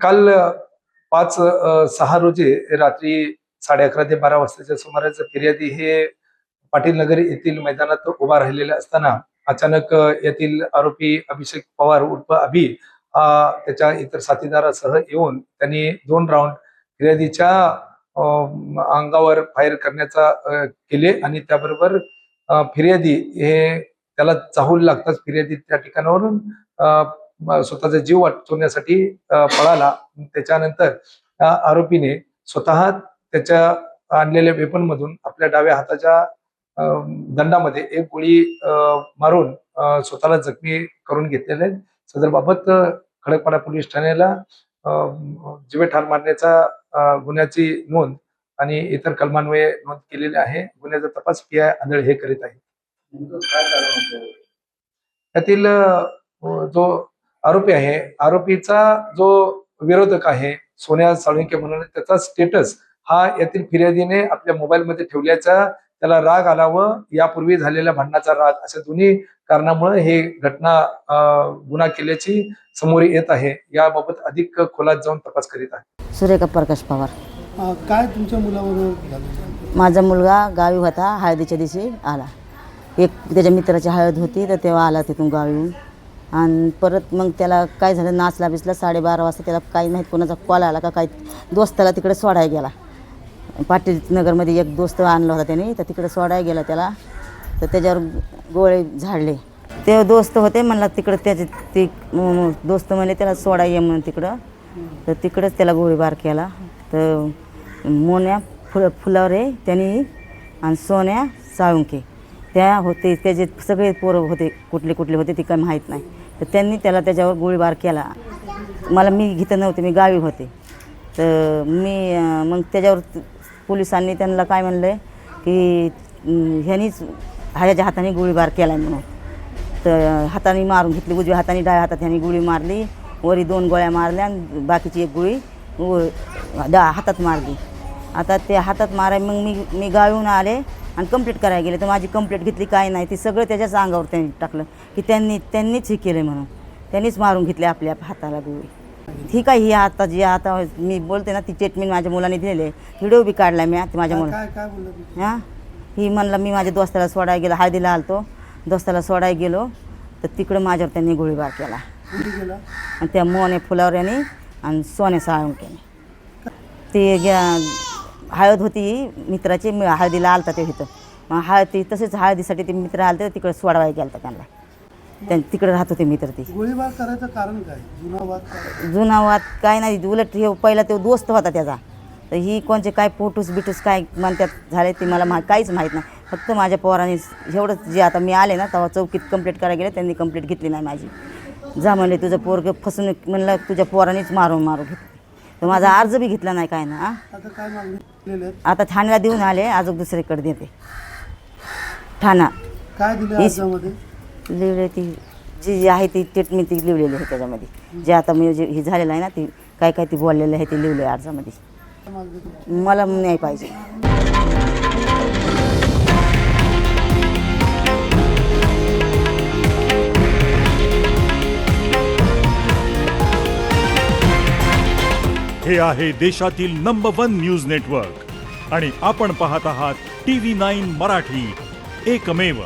काल 5/6 रोजी रात्री 11:30 ते 12 वाजताच्या सुमारास फिर्यादी हे पाटील नगर येथील मैदानात उभा राहिलेला असताना अचानक येथील आरोपी अभिषेक पवार उर्फ अभि त्याच्या इतर साथीदारासह येऊन त्यांनी 2 राऊंड फिर्यादीच्या अंगावर फायर करण्याचा केले आणि त्याबरोबर फिर्यादी हे त्याला चाहूल लागताच फिर्यादी त्या ठिकाणावरून स्वतःचा जीव वाचवण्यासाठी पळाला. त्याच्यानंतर आरोपीने स्वतः त्याच्या आणलेल्या वेपन मधून आपल्या डाव्या हाताच्या दंडामध्ये एक गोळी मारून स्वतःला जखमी करून घेतलेले. सदर बाबत खडकपाडा पोलीस ठाण्याला जीवे ठार मारण्याचा गुन्ह्याची नोंद आणि इतर कलमान्वये नोंद केलेली आहे. गुन्ह्याचा तपास पीआय आंधळे हे करीत आहे. त्यातील जो आरोपी आहे, आरोपीचा जो विरोधक आहे सोन्या साळुंके म्हणून, त्याचा स्टेटस हा यातील फिर्यादीने आपल्या मोबाईलमध्ये ठेवल्याचा त्याला राग आला व यापूर्वी झालेल्या भांडणाचा राग, अशा दोन्ही कारणामुळे हे घटना गुन्हा केल्याची समोर येत आहे. याबाबत अधिक खोलात जाऊन तपास करीत आहे. सुरेखा प्रकाश पवार. काय तुमच्या मुलाबरोबर झालं? माझा मुलगा गावी होता, हळदीच्या दिवशी आला. एक त्याच्या मित्राची हळद होती तर तेव्हा आला तिथून गावीहून. आणि परत मग त्याला काय झालं, नाचला बिचला 12:30 वाजता. त्याला काही माहीत कोणाचा कॉल आला का काय, दोस्ताला तिकडे सोडायला गेला. पाटील नगरमध्ये एक दोस्त आणला होता त्याने, तर तिकडे सोडायला गेला त्याला. तर त्याच्यावर गोळे झाडले. ते दोस्त होते म्हणला तिकडं, त्याचे ते दोस्त म्हणले त्याला सोडा ये म्हणून तिकडं. तर तिकडंच त्याला गोळीबार केला. तर मोन्या फुलावरे त्यांनी आणि सोन्या साळुंके त्या होते, त्याचे सगळे पोरं होते, कुठले कुठले होते ते काही माहीत नाही. तर त्यांनी त्याला त्याच्यावर गोळीबार केला. मी घेतलं नव्हते, मी गावी होते. तर मग त्याच्यावर पोलिसांनी त्यांना काय म्हणलं की ह्यांनीच ह्याच्या हाताने गोळीबार केला म्हणून. तर हाताने मारून घेतली, उजव्या हाताने डाव्या हातात ह्यांनी गोळी मारली. वरी 2 गोळ्या मारल्या आणि बाकीची एक गोळी हातात मारली. आता ते हातात माराय मग मी गावीहून आले आणि कंप्लीट करायला गेले. तर माझी कंप्लीट घेतली, काय नाही, ती सगळं त्याच्याच अंगावर त्यांनी टाकलं की त्यांनीच हे केलं म्हणून. त्यांनीच मारून घेतले आपल्या हाताला गोळी. ठीक आहे, ही आता मी बोलते ना, ती स्टेटमेंट माझ्या मुलाने दिलेले, व्हिडिओ बी काढला मी माझ्या मुलाने. हां, ही म्हणला मी माझ्या दोस्ताला सोडायला गेलो, हळदीला आलतो, दोस्ताला सोडायला गेलो तर तिकडं माझ्यावर त्यांनी गोळीबार केला. आणि त्या मोने फुलावऱ्याने आणि सोन्या साळुंक्याने. ते हळद होती मित्राची, हळदीला आलता ते इथं. मग तसेच हळदीसाठी ते मित्र आले तर तिकडे सोडवायला गेलं त्यांना. तिकडे राहत होते मित्र. ते गोळीबार करायचं कारण काय? जुना वाद काय नाही, उलट हे पहिला तो दोस्त होता त्याचा. तर ही कोणचे काय फोटोस बिटूस काय म्हणतात झाले ते मला काहीच माहीत नाही. फक्त माझ्या पोराने एवढंच, जे आता मी आले ना तेव्हा चौकीत कंप्लीट करायला गेले, त्यांनी कंप्लीट घेतली नाही माझी. जा म्हणले तुझं पोरग फसून, म्हणलं तुझ्या पोरानेच मारून घेतली. तर माझा अर्ज बी घेतला नाही काय ना. आता काय मागणी? आता ठाण्याला देऊन आले, अजून दुसरीकडे देते. ठाणा काय दिलं अर्जामध्ये? लिहिले ती जी आहे ती स्टेटमेंट ती लिहिलेली आहे त्याच्यामध्ये. जे आता मी हे झालेलं आहे ना, ती काय ती बोललेलं आहे ते लिहिले अर्जामध्ये. मला न्याय पाहिजे. हे आहे देशातील नंबर 1 न्यूज नेटवर्क आणि आपण पाहत आहात TV9 मराठी, एकमेव.